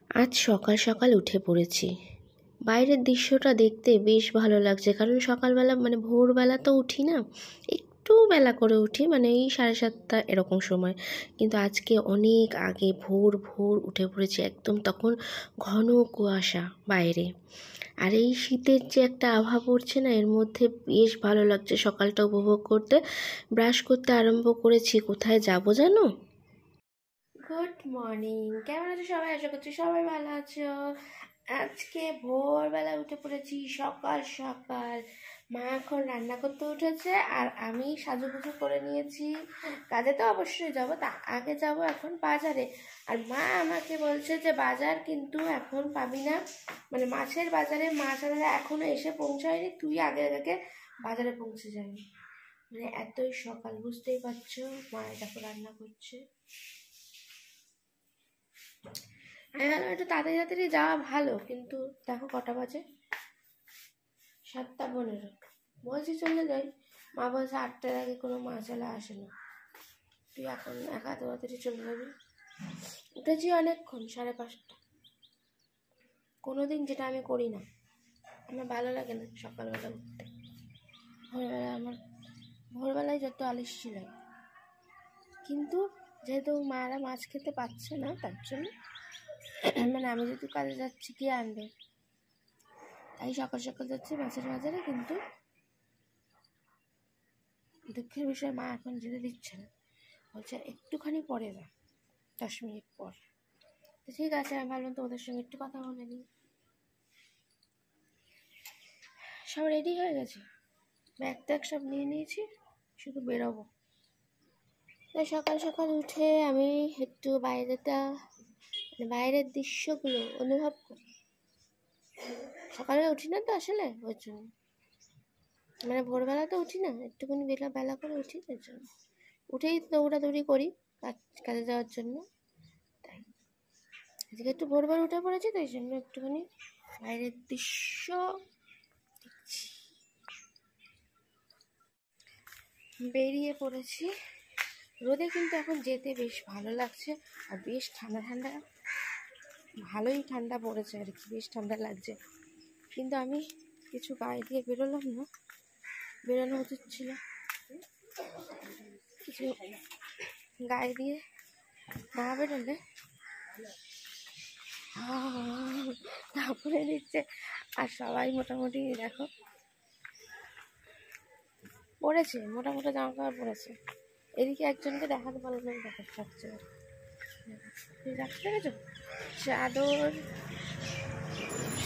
আজ সকাল সকাল উঠে পড়েছি। বাইরের দৃশ্যটা দেখতে বেশ ভালো লাগছে, কারণ সকালবেলা ভোরবেলা তো উঠি না, একটু বেলা করে উঠি, এই 7:30 এরকম সময়। কিন্তু আজকে অনেক আগে ভোর ভোর উঠে পড়েছি, একদম তখন ঘন কুয়াশা বাইরে। আর এই শীতের যে একটা আবহাওয়া পড়ছে না, এর মধ্যে বেশ ভালো লাগছে সকালটা উপভোগ করতে। ব্রাশ করতে আরম্ভ করেছি। কোথায় যাবো জানো? গুড মর্নিং, কেমন আছো সবাই? আশা করছি সবাই ভালো আছো। আজকে ভোরবেলা উঠে পড়েছি, সকাল সকাল। মা এখন রান্না করতে উঠেছে, আর আমি সাজুগুজু করে নিয়েছি। কাজে তো অবশ্যই যাবো, তা আগে যাব এখন বাজারে। আর মা আমাকে বলছে যে বাজার কিন্তু এখন পাবি না, মাছের বাজারে মাছ আনারা এখনো এসে পৌঁছায়নি, তুই আগে আগে বাজারে পৌঁছে যাবি। এতই সকাল, বুঝতেই পারছো। মা দেখো রান্না করছে। আমি ভাবলাম একটু তাড়াতাড়ি তাড়াতাড়ি যাওয়া ভালো, কিন্তু দেখো কটা বাজে, 7:15। বলছি চলে যাই, মা বলছে 8টার আগে কোনো মাছওয়ালা আসে না, তুই এখন একা তাড়াতাড়ি চলে যাবি। উঠেছি অনেকক্ষণ, 5:30। কোনোদিন যেটা আমি করি না, আমার ভালো লাগে না সকালবেলা উঠতে। ভোরবেলায় যত আলস্যি লাগে, কিন্তু যেহেতু মারা মাছ খেতে পাচ্ছে না, তার জন্য আমি যেহেতু কাজে যাচ্ছি, কে আনবে, তাই সকাল সকাল যাচ্ছি মাছের বাজারে। কিন্তু দুঃখের বিষয়, মা এখন যেতে দিচ্ছে না, বলছে একটুখানি পরে যা, 10 মিনিট পর। তো ঠিক আছে, আমি ভাবলাম তোমাদের সঙ্গে একটু কথা বলে নিই। সব রেডি হয়ে গেছে, ব্যাগ ট্যাগ সব নিয়ে নিয়েছি, শুধু বেরোবো। তাই সকাল সকাল উঠে আমি একটু বাইরের দৃশ্যগুলো অনুভব করি। সকালে উঠি না তো আসলে, ওই জন্য ভোরবেলা তো উঠি না, একটুখানি বেলা করে উঠি, ওই জন্য উঠেই দৌড়াদৌড়ি করি কাজে যাওয়ার জন্য। তাই আজকে একটু ভোরবার উঠে পড়েছি, তাই জন্য একটুখানি বাইরের দৃশ্য দেখছি। বেরিয়ে পড়েছি রোদে, কিন্তু এখন যেতে বেশ ভালো লাগছে, আর বেশ ঠান্ডা ঠান্ডা, ভালোই ঠান্ডা পড়েছে আর কি, বেশ ঠান্ডা লাগছে। কিন্তু আমি কিছু গায়ে দিয়ে বেরোলাম না, বেরোনো উচিত ছিল। কিছু গায়ে দিয়ে না বেরোলে তারপরে দিচ্ছে। আর সবাই মোটামুটি দেখো পড়েছে, মোটামুটি জামা কাপড় পরেছে। এদিকে একজনকে দেখাতে পারলাম না, দেখাতে পারছে, রাখতে পেরেছো, চাদর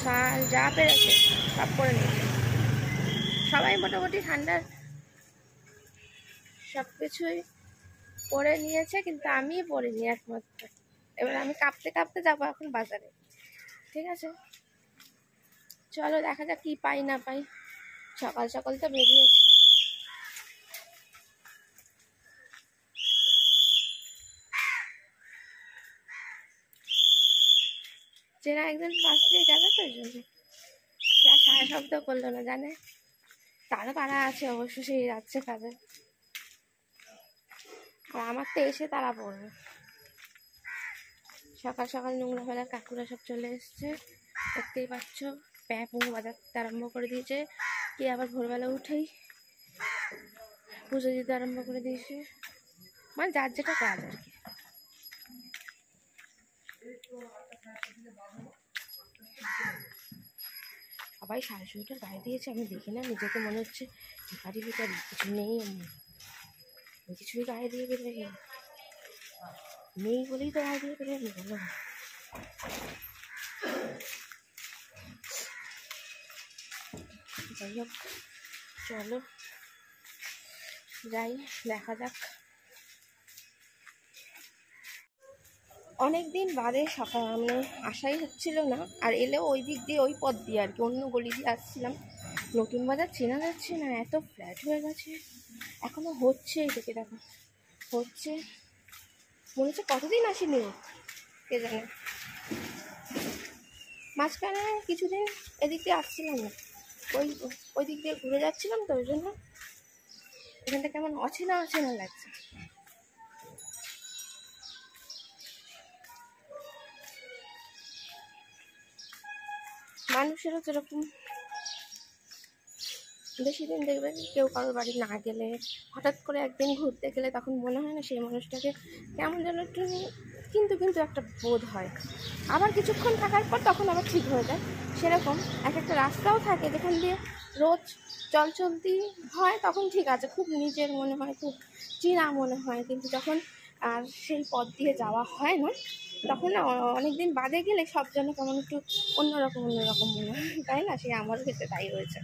শাল যা পেরেছে সব পরে নিয়েছে। সবাই মোটামুটি ঠান্ডার সব কিছুই পরে নিয়েছে, কিন্তু আমি পরিনি একমাত্র। এবার আমি কাঁপতে কাঁপতে যাবো এখন বাজারে। ঠিক আছে, চলো দেখা যাক কি পাই না পাই। সকাল সকাল তো বেরিয়েছি। চেনা একজন পাশ দিয়ে গেল, তো ওই জন্য সারা শব্দ করলো না, জানে তারা আছে অবশ্য, সেই যাচ্ছে কাজে। আর আমার তো এসে তারা পড়বে। সকাল সকাল নোংরা ফেলার কাকুরা সব চলে এসছে, দেখতেই পাচ্ছ। প্যাঁ বাজাতে আরম্ভ করে দিয়েছে, কে আবার ভোরবেলা উঠেই পুজো দিতে আরম্ভ করে দিয়েছে, যার যেটা কাজ আর কি। সবাই 7:30 গায়ে দিয়েছে, আমি দেখি না, নিজেকে মনে হচ্ছে ভিখারি ভিখারি, কিছু নেই, আমি কিছুই গায়ে দিয়ে বেরোই নেই বলেই তো গায়ে দিয়ে বেরোয়নি, বলো। যাই হোক, চলো যাই, দেখা যাক। অনেকদিন বাদে সকাল আসাই হচ্ছিল না, আর এলেও ওই দিক দিয়ে, ওই পথ দিয়ে আর কি, অন্য গলি দিয়ে আসছিলাম। নতুন বাজার চেনা যাচ্ছে না, এত ফ্ল্যাট হয়ে গেছে। এখনো হচ্ছে, এদিকে দেখো হচ্ছে, মনে হচ্ছে কতদিন আসেনি, কে জানে। মাঝখানে কিছুদিন এদিক দিয়ে আসছিলাম না, ওই দিক দিয়ে ঘুরে যাচ্ছিলাম, তো ওই জন্য এখানটা কেমন অচেনা অচেনা লাগছে। মানুষেরও যেরকম বেশি দিন দেখবে কেউ কারোর বাড়ি না গেলে, হঠাৎ করে একদিন ঘুরতে গেলে তখন মনে হয় না সেই মানুষটাকে কেমন যেন একটু কিন্তু কিন্তু একটা বোধ হয়। আবার কিছুক্ষণ থাকার পর তখন আবার ঠিক হয়ে যায়। সেরকম এক একটা রাস্তাও থাকে যেখান দিয়ে রোজ চলতি হয়, তখন ঠিক আছে, খুব নিজের মনে হয়, খুব চেনা মনে হয়। কিন্তু যখন আর সেই পথ দিয়ে যাওয়া হয় না, তখন না অনেকদিন বাদে গেলে সব যেন কেমন একটু অন্যরকম মনে হয়, তাই না? সেই আমারও ক্ষেত্রে তাই হয়েছে।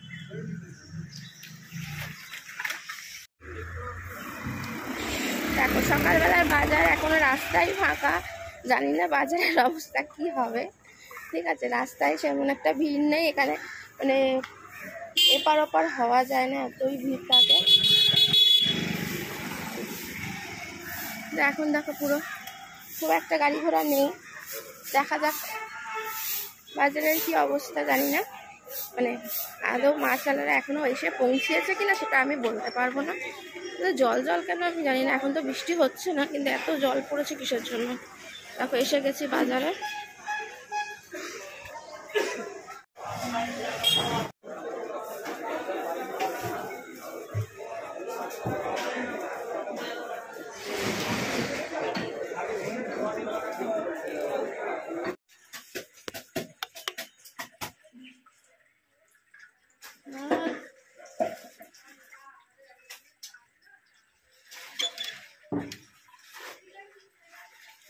দেখো সকালবেলার বাজার, এখনো রাস্তায় ফাঁকা, জানি না বাজারের অবস্থা কি হবে। ঠিক আছে, রাস্তায় সেমন একটা ভিড় নেই এখানে, মানে এপার ওপার হওয়া যায় না, এতই ভিড় থাকে। এখন দেখো পুরো খুব একটা গাড়ি ঘোড়া নেই। দেখা যাক বাজারের কি অবস্থা, জানি না মানে আদৌ মাছওয়ালারা এখনো এসে পৌঁছিয়েছে কিনা সেটা আমি বলতে পারবো না। জল কেন আমি জানি না, এখন তো বৃষ্টি হচ্ছে না, কিন্তু এত জল পড়েছে কিসের জন্য। দেখো এসে গেছি বাজারে।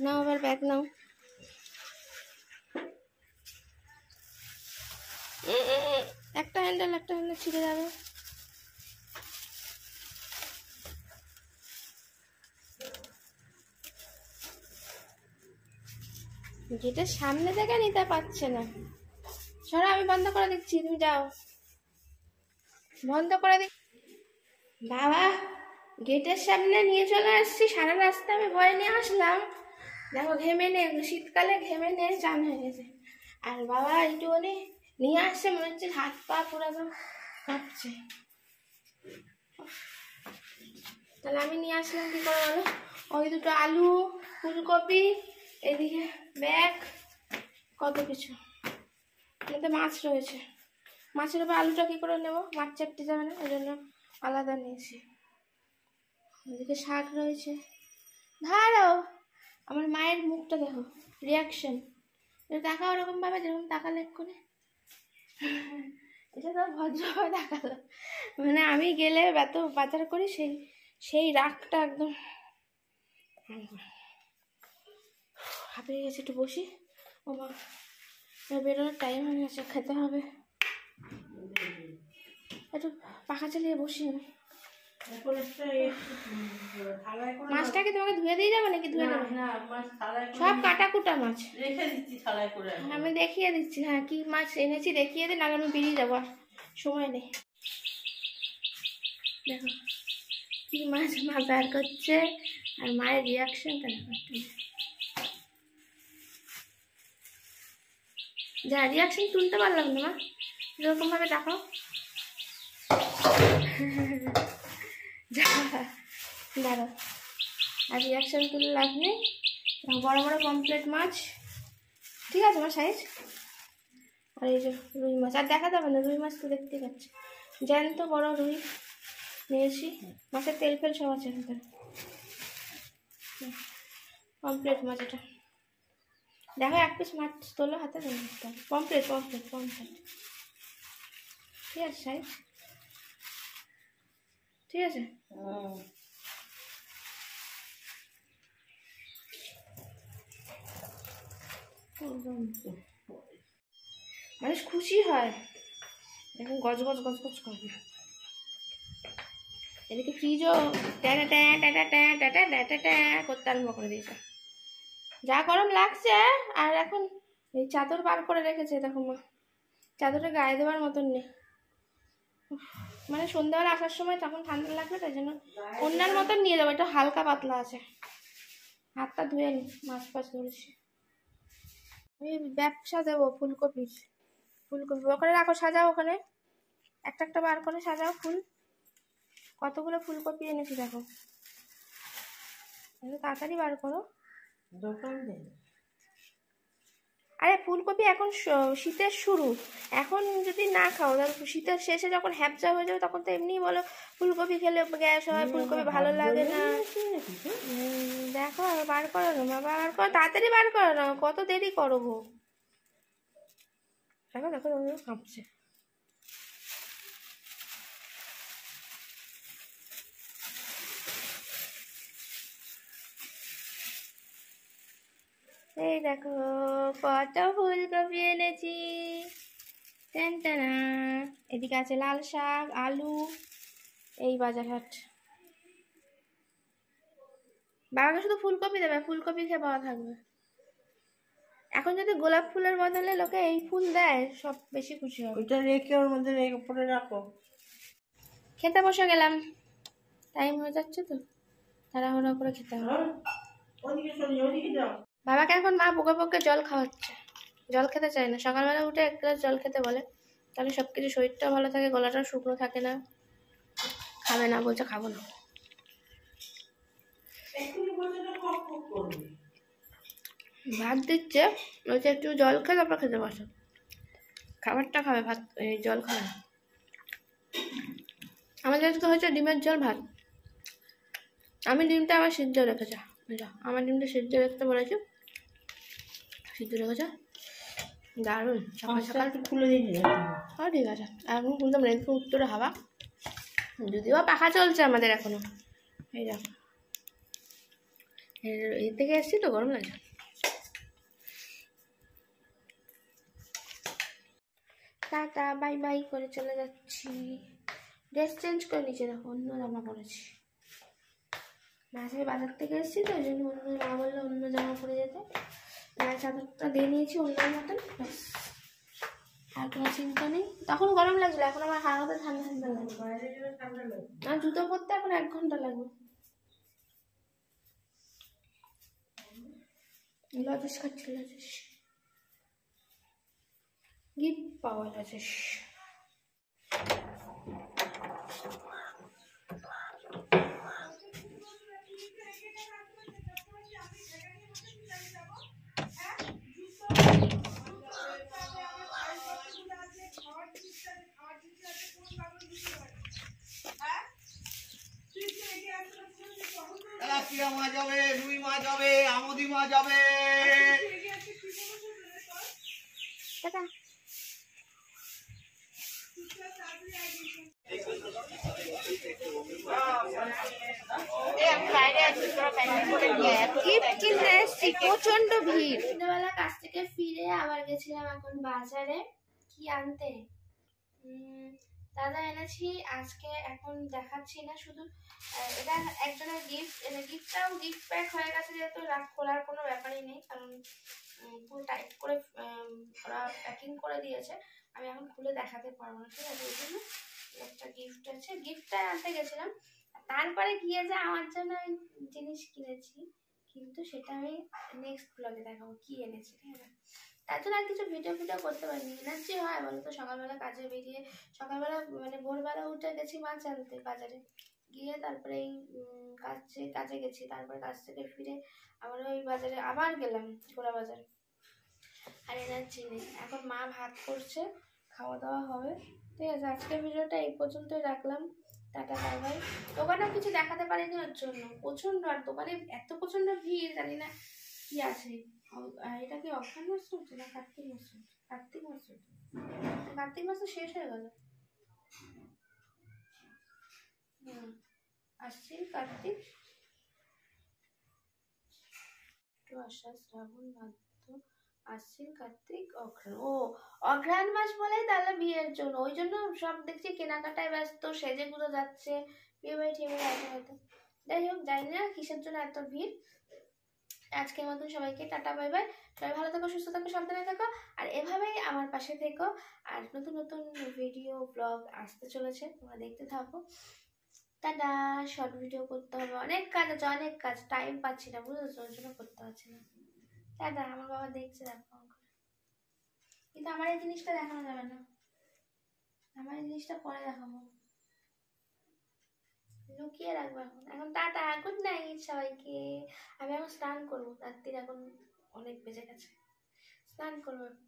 নাও আবার ব্যাগ নাও। একটা হ্যান্ডেল ছিঁড়ে যাবে। গেটের সামনে থেকে নিতে পারছে না। সরো, আমি বন্ধ করে দিচ্ছি, তুমি যাও। বন্ধ করে দিই। বাবা, গেটের সামনে নিয়ে চলে আসছি, সারা রাস্তা আমি ভয় নিয়ে আসলাম। দেখো ঘেমে শীতকালে ঘেমে চান হয়ে গেছে। আর বাবা একটুখানি নিয়ে আসছে, মনে হচ্ছে হাত পা পুরো একদম কাঁপছে। তাহলে আমি নিয়ে আসলাম কি করে বলো? ওই দুটো আলু, ফুলকপি, এদিকে ব্যাগ, কত কিছু, এতে মাছ রয়েছে। মাছের উপর আলুটা কি করে নেবো? মাছ চাপতে যাবে না, ওই জন্য আলাদা নিয়েছি। ওদিকে শাক রয়েছে। ধারো, আমার মায়ের মুখটা দেখো, রিয়াকশন। তাকাও ওরকম ভাবে যেরকম তাকালে করে। এটা তো ভদ্রভাবে তাকালো, মানে আমি গেলে এত বাজার করি সেই রাগটা একদম হাঁপিয়ে গেছে। একটু বসি। ও মা, বেরোনোর টাইম হয়ে গেছে, খেতে হবে। একটু পাখা চালিয়ে বসি আমি। মাছটাকে তোমাকে ধুয়ে দিয়ে যাবো নাকি? ধুয়ে দেবো? সব কাটা কুটা মাছ আমি দেখিয়ে দিচ্ছি। হ্যাঁ, কি মাছ এনেছি দেখিয়ে দিই, নাহলে আমি বেরিয়ে যাবো, আর সময় নেই। দেখো কি মাছ মা বের করছে, আর মায়ের রিয়াকশনটা দেখো। যা রিয়াকশন তুলতে পারলাম না মা, এরকম ভাবে দেখাও। দাঁড়ো, আর রিয়াকশন তুলে লাভ নেই। বড় বড় পমফ্রেট মাছ, ঠিক আছে আমার সাইজ। আর এই যে রুই মাছ, আর দেখা যাবে না, রুই মাছ তো দেখতেই পাচ্ছি, জ্যান্ত বড় রুই নিয়েছি। মাছের তেল ফেল সব আছে ভিতরে। পমফ্রেট মাছ এটা দেখো, এক পিস মাছ তোলো হাতে, পমফ্রেট। ঠিক আছে সাইজ, ঠিক আছে। মানুষ খুশি হয়, এখন গজ করবে। এদিকে ফ্রিজও করতে আরম্ভ করে দিয়েছে। যা গরম লাগছে। আর এখন এই চাদর বার করে রেখেছে, দেখো মা, চাদরটা গায়ে দেওয়ার মতন নেই। মানে সন্ধ্যাবেলা আসার সময় তখন ঠান্ডা লাগবে, তাই জন্য অন্যার মতন নিয়ে যাবো, এটা হালকা পাতলা আছে। হাতটা ধুয়ে নি, মাছ ধরেছি। আমি ব্যবসা দেবো ফুলকপি ওখানে রাখো, সাজাও, ওখানে একটা বার করে সাজাও ফুল। কতগুলো ফুলকপি এনেছি দেখো, তাড়াতাড়ি বার করো। আরে ফুলকপি এখন শীতের শুরু, এখন যদি না খাও তাহলে শীতের শেষে যখন হ্যাপচা হয়ে যাবে তখন তো এমনিই বলো ফুলকপি খেলে গ্যাস হয়, ফুলকপি ভালো লাগে না। দেখো বার করো না বাবা, বার করো তাড়াতাড়ি, বার করো না, কত দেরি করো গো। দেখো দেখো কাঁপছে। এই দেখো কত ফুলকপি এনেছি। এদিকে আছে লাল শাক, আলু, এই বাজার হাট। বাবাকে শুধু ফুলকপি দেবে, ফুলকপি খেয়ে বাবা থাকবে। এখন যদি গোলাপ ফুলের বদলে লোকে এই ফুল দেয় সব বেশি খুশি হবে। ওইটা রেখে ওর মধ্যে উপরে রাখো। খেতে বসে গেলাম, টাইম হয়ে যাচ্ছে তো, তাড়াহুড়ো করে খেতে হবে। বাবাকে এখন মা বুকে বুকে জল খাওয়াচ্ছে, জল খেতে চায় না। সকালবেলা উঠে এক গ্লাস জল খেতে বলে, তাহলে সব কিছু শরীরটাও ভালো থাকে, গলাটাও শুকনো থাকে না। খাবে না, বলছে খাবো না। ভাত দিচ্ছে, বলছে একটু জল খেয়ে তারপর খেতে বসো। খাবারটা খাবে, ভাত এই জল খাবে না। আমাদের আজকে হচ্ছে ডিমের ঝোল ভাত। আমি ডিমটা আবার সিদ্ধ রেখেছি, আমার ডিমটা সিদ্ধ রাখতে বলেছি, সিদ্ধ রেখেছে দারুণ। সকাল সকাল খুলে দিয়েছি। হ্যাঁ ঠিক আছে, এখন খুলতাম না, একটু উত্তরে হাওয়া, যদিও পাখা চলছে আমাদের এখনো। এই দেখো এর থেকে এসছি তো, গরম লাগছে। টাটা বাই বাই করে চলে যাচ্ছি। ড্রেস চেঞ্জ করে নিচে, দেখো অন্য জামা পরেছি। মাঝে বাজার থেকে এসেছি তো, ওই জন্য অন্য মা বললো অন্য জামা পরে যেতে। গায়ে চাদরটা দিয়ে নিয়েছি অন্য মতন, আর কোনো চিন্তা নেই। তখন গরম লাগছিল, এখন আমার হাওয়াতে ঠান্ডা ঠান্ডা লাগবে। আর জুতো পরতে এখন 1 ঘন্টা লাগবে। লজেস খাচ্ছি, লজেস গিফট পাওয়া লজেস। তেলাপিয়া মাছ হবে, রুই মাছ হবে, আমুদি মাছ হবে। প্রচন্ড ভিড়। সন্ধ্যাবেলা কাছ থেকে ফিরে আবার গেছিলাম এখন বাজারে কি আনতে। দাদা এনেছি আজকে, এখন দেখাচ্ছি না, শুধু এটা একজনের গিফট। গিফটটাও গিফট প্যাক হয়ে গেছে, যেহেতু খোলার কোনো ব্যাপারই নেই, কারণ পুরো টাইট করে ওরা প্যাকিং করে দিয়েছে। আমি এখন খুলে দেখাতে পারবো না, ঠিক আছে? ওই জন্য একটা গিফট আছে, গিফটটা আনতে গেছিলাম। তারপরে গিয়ে যে আমার জন্য আমি জিনিস কিনেছি, কিন্তু সেটা আমি নেক্সট ব্লগে দেখাবো কি এনেছি, ঠিক আছে? তার জন্য আর কিছু ভিডিও করতে পারিনি। এনার্জি হয় বলো তো, সকালবেলা কাজে বেরিয়ে, সকালবেলা মানে ভোরবেলা উঠে গেছি মাছ আনতে বাজারে গিয়ে, তারপরে এই কাজে গেছি, তারপরে কাজ থেকে ফিরে আবার ওই বাজারে আবার গেলাম, ঘোড়া বাজারে। আর এনার্জি নেই। এখন মা ভাত করছে, খাওয়া দাওয়া হবে, ঠিক আছে? আজকের ভিডিওটা এই পর্যন্তই রাখলাম। Tata bye bye. দোকানেও কিছু দেখাতে পারিনি ওর জন্য, প্রচন্ড, আর দোকানে এত প্রচন্ড ভিড়, জানি না কি আছে। এটা কি অঘ্রাণ মাস চলছে না কার্তিক মাস চলছে? কার্তিক মাস চলছে, কার্তিক মাস তো শেষ হয়ে গেল। আশ্বিন কার্তিক আষাঢ় শ্রাবণ ভাদ্র আশ্বিন কার্তিক অঘ্রাণ। ও অঘ্রাণ মাস বলেই তাহলে বিয়ের জন্য, ওই জন্য সব দেখছি কেনাকাটায় ব্যস্ত, সেজে গুঁজে যাচ্ছে, বিয়ে বাড়ি টিয়ে বাড়ি আছে হয়তো। যাই হোক, জানি না কিসের জন্য এত ভিড়। আজকের মতন সবাইকে টাটা বাই বাই। সবাই ভালো থাকো, সুস্থ থাকো, সাবধানে থাকো, আর এভাবেই আমার পাশে থেকো। আর নতুন নতুন ভিডিও ব্লগ আসতে চলেছে, তোমরা দেখতে থাকো। টাটা। শর্ট ভিডিও করতে হবে, অনেক কাজ আছে, অনেক কাজ, টাইম পাচ্ছি না, বুঝেছো? ওর জন্য করতে পারছি না। টাটা। আমার বাবা দেখছে, দেখো, কিন্তু আমার এই জিনিসটা দেখানো যাবে না, আমার এই জিনিসটা পরে দেখাবো, লুকিয়ে রাখবো এখন। এখন টাটা, গুড নাইট সবাইকে। আমি এখন স্নান করবো, রাত্রির এখন অনেক বেজে গেছে। স্নান করবো।